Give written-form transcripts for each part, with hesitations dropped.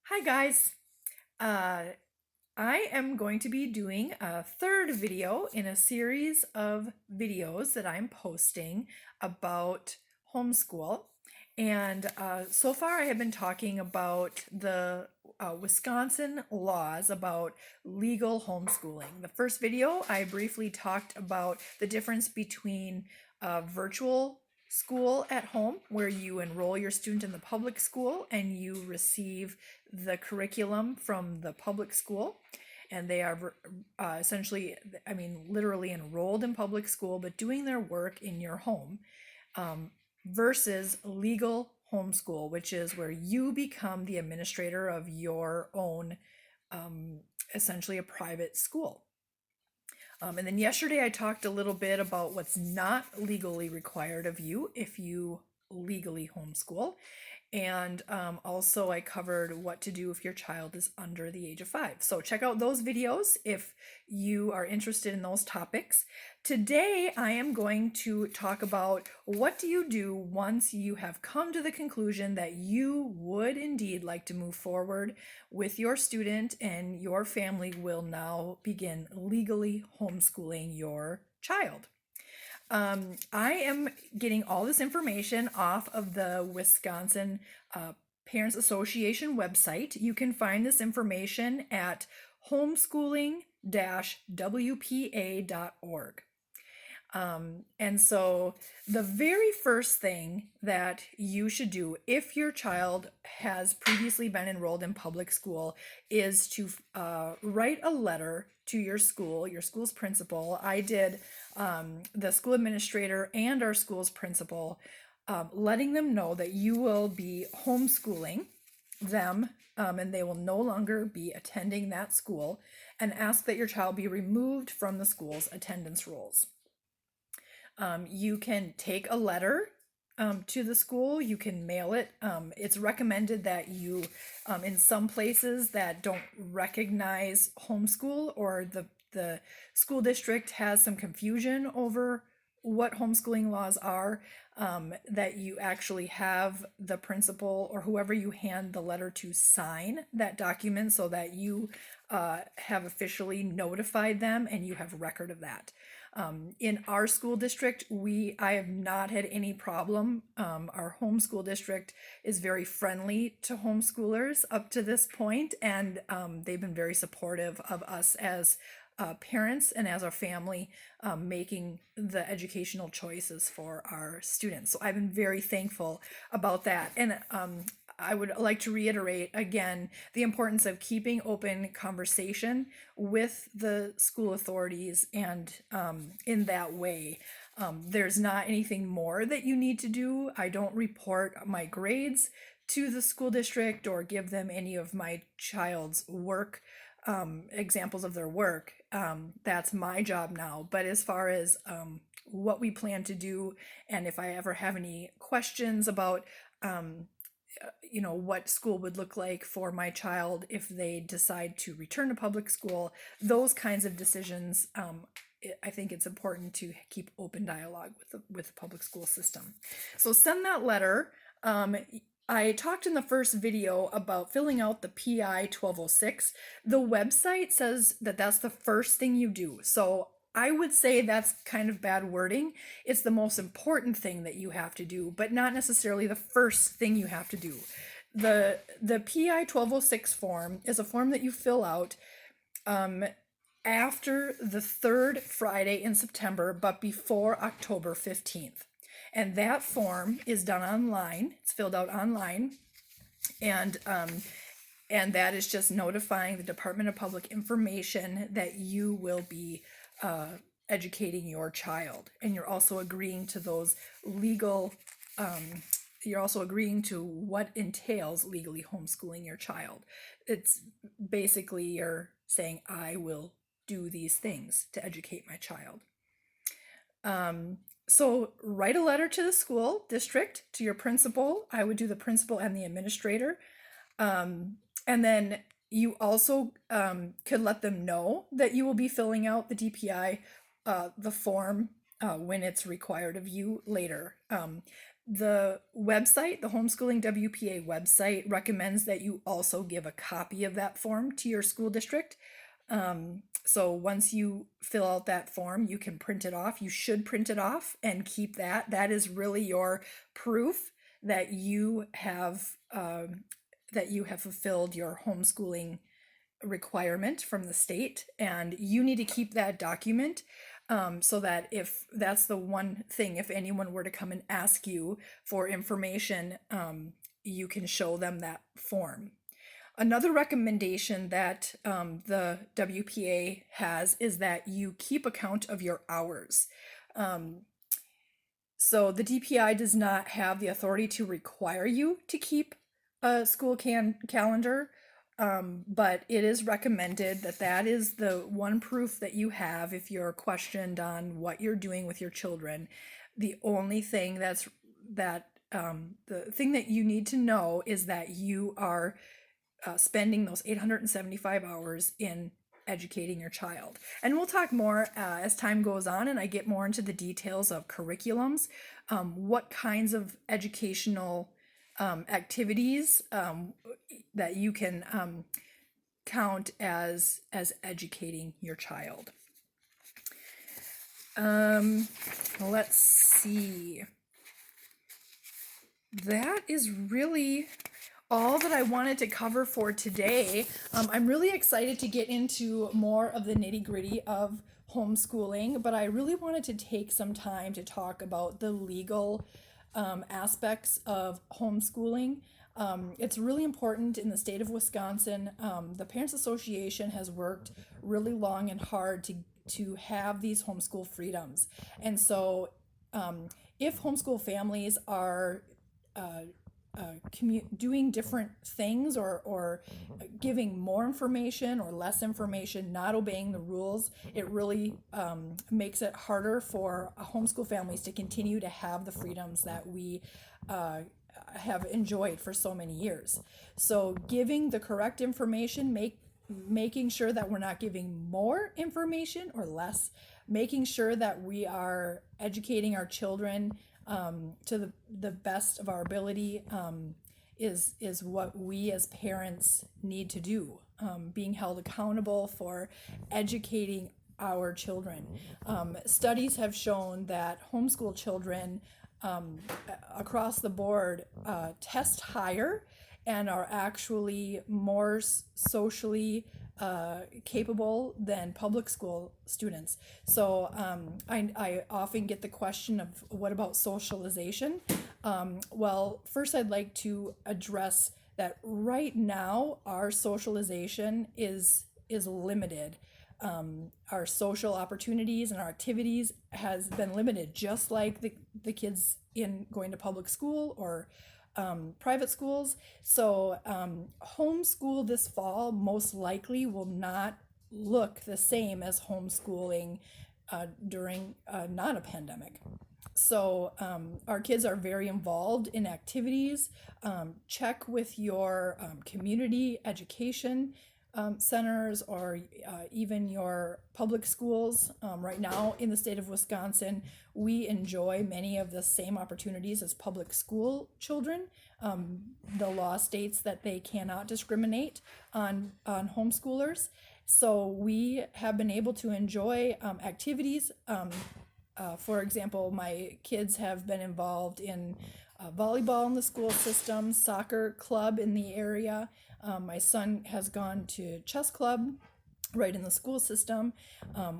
Hi guys. Uh, I am going to be doing a third video in a series of videos that I'm posting about homeschool. And so far I have been talking about the Wisconsin laws about legal homeschooling. The first video I briefly talked about the difference between virtual school at home, where you enroll your student in the public school and you receive the curriculum from the public school, and they are essentially, literally enrolled in public school but doing their work in your home, versus legal homeschool, which is where you become the administrator of your own, essentially a private school. And then yesterday I talked a little bit about what's not legally required of you if you legally homeschool. And also I covered what to do if your child is under the age of 5. So check out those videos if you are interested in those topics. Today I am going to talk about what do you do once you have come to the conclusion that you would indeed like to move forward with your student and your family will now begin legally homeschooling your child. I am getting all this information off of the Wisconsin Parents Association website. You can find this information at homeschooling-wpa.org. And so the very first thing that you should do if your child has previously been enrolled in public school is to write a letter to your school's principal. I did the school administrator and our school's principal, letting them know that you will be homeschooling them, and they will no longer be attending that school, and ask that your child be removed from the school's attendance rolls. You can take a letter to the school, you can mail it. It's recommended that you, in some places that don't recognize homeschool, or the school district has some confusion over what homeschooling laws are, that you actually have the principal or whoever you hand the letter to sign that document so that you have officially notified them and you have record of that. In our school district, I have not had any problem. Our homeschool district is very friendly to homeschoolers up to this point, and they've been very supportive of us as parents and as our family, making the educational choices for our students. So I've been very thankful about that. And I would like to reiterate again the importance of keeping open conversation with the school authorities, and in that way, there's not anything more that you need to do. I don't report my grades to the school district or give them any of my child's work, examples of their work. That's my job now. But as far as what we plan to do, and if I ever have any questions about what school would look like for my child if they decide to return to public school, those kinds of decisions, I think it's important to keep open dialogue with the public school system. So send that letter. I talked in the first video about filling out the PI 1206. The website says that that's the first thing you do. So I would say that's kind of bad wording. It's the most important thing that you have to do, but not necessarily the first thing you have to do. The PI 1206 form is a form that you fill out after the third Friday in September, but before October 15th. And that form is done online. It's filled out online, and that is just notifying the Department of Public Information that you will be educating your child, and you're also agreeing to those legal. You're also agreeing to what entails legally homeschooling your child. It's basically you're saying, I will do these things to educate my child. So write a letter to the school district, to your principal. I would do the principal and the administrator. And then you also could let them know that you will be filling out the DPI, the form, when it's required of you later. The website, the Homeschooling WPA website, recommends that you also give a copy of that form to your school district. So once you fill out that form, you can print it off. You should print it off and keep that. That is really your proof that you have fulfilled your homeschooling requirement from the state, and you need to keep that document, so that if that's the one thing, if anyone were to come and ask you for information, you can show them that form. Another recommendation that the WPA has is that you keep account of your hours. Um, so the DPI does not have the authority to require you to keep a school calendar, but it is recommended that that is the one proof that you have if you're questioned on what you're doing with your children. The only thing the thing that you need to know is that you are spending those 875 hours in educating your child. And we'll talk more as time goes on and I get more into the details of curriculums, what kinds of educational activities that you can count as educating your child. Let's see. That is really all that I wanted to cover for today. I'm really excited to get into more of the nitty-gritty of homeschooling, but I really wanted to take some time to talk about the legal aspects of homeschooling. It's really important in the state of Wisconsin. The Parents Association has worked really long and hard to have these homeschool freedoms. And so if homeschool families are doing different things or giving more information or less information, not obeying the rules, it really makes it harder for homeschool families to continue to have the freedoms that we have enjoyed for so many years. So giving the correct information, making sure that we're not giving more information or less, making sure that we are educating our children to the best of our ability is what we as parents need to do. Being held accountable for educating our children. Studies have shown that homeschool children across the board test higher and are actually more socially capable than public school students. So I often get the question of what about socialization? Well, first I'd like to address that right now our socialization is limited. Our social opportunities and our activities has been limited, just like the kids in going to public school or private schools. So homeschool this fall most likely will not look the same as homeschooling during not a pandemic. So our kids are very involved in activities. Check with your community education centers or even your public schools. Right now in the state of Wisconsin, we enjoy many of the same opportunities as public school children. The law states that they cannot discriminate on homeschoolers. So we have been able to enjoy activities. For example, my kids have been involved in volleyball in the school system, soccer club in the area. My son has gone to chess club right in the school system.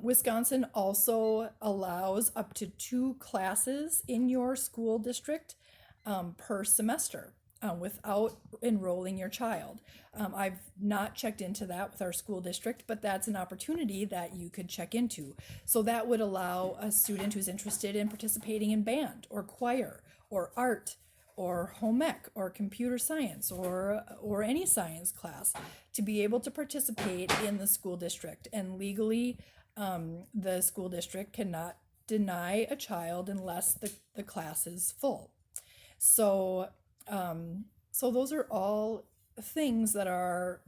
Wisconsin also allows up to 2 classes in your school district per semester without enrolling your child. I've not checked into that with our school district, but that's an opportunity that you could check into. So that would allow a student who's interested in participating in band or choir or art or home ec or computer science or any science class to be able to participate in the school district. And legally, the school district cannot deny a child unless the class is full. So so those are all things that are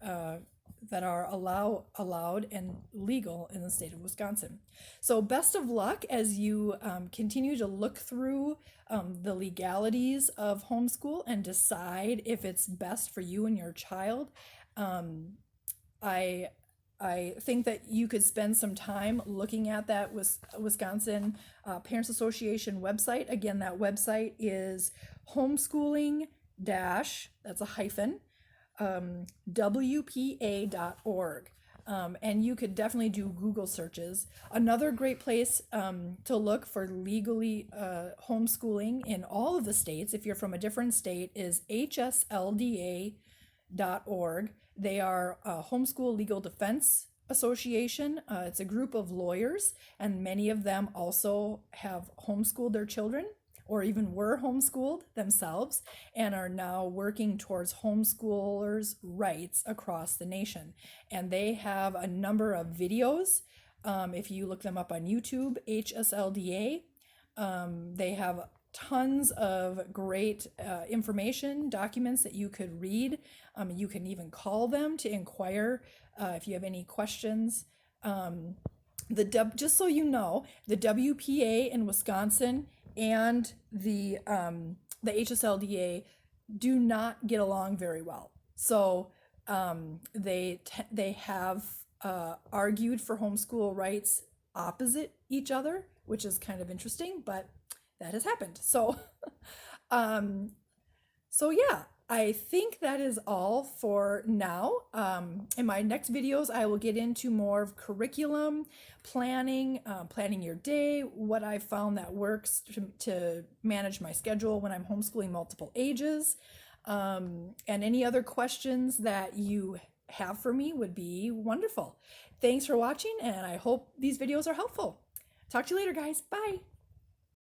that are allowed and legal in the state of Wisconsin. So best of luck as you continue to look through the legalities of homeschool and decide if it's best for you and your child. I I think that you could spend some time looking at that Wisconsin Parents Association website. Again, that website is homeschooling dash, that's a hyphen, WPA.org. And you could definitely do Google searches. Another great place to look for legally homeschooling in all of the states, if you're from a different state, is hslda.org. They are a Homeschool Legal Defense Association. It's a group of lawyers, and many of them also have homeschooled their children or even were homeschooled themselves and are now working towards homeschoolers' rights across the nation. And they have a number of videos. If you look them up on YouTube, HSLDA, they have tons of great information, documents that you could read. You can even call them to inquire if you have any questions. Just so you know, the WPA in Wisconsin and the HSLDA do not get along very well. So they have argued for homeschool rights opposite each other, which is kind of interesting, but that has happened. So yeah, I think that is all for now. In my next videos, I will get into more of curriculum, planning, planning your day, what I found that works to manage my schedule when I'm homeschooling multiple ages, and any other questions that you have for me would be wonderful. Thanks for watching, and I hope these videos are helpful. Talk to you later, guys. Bye.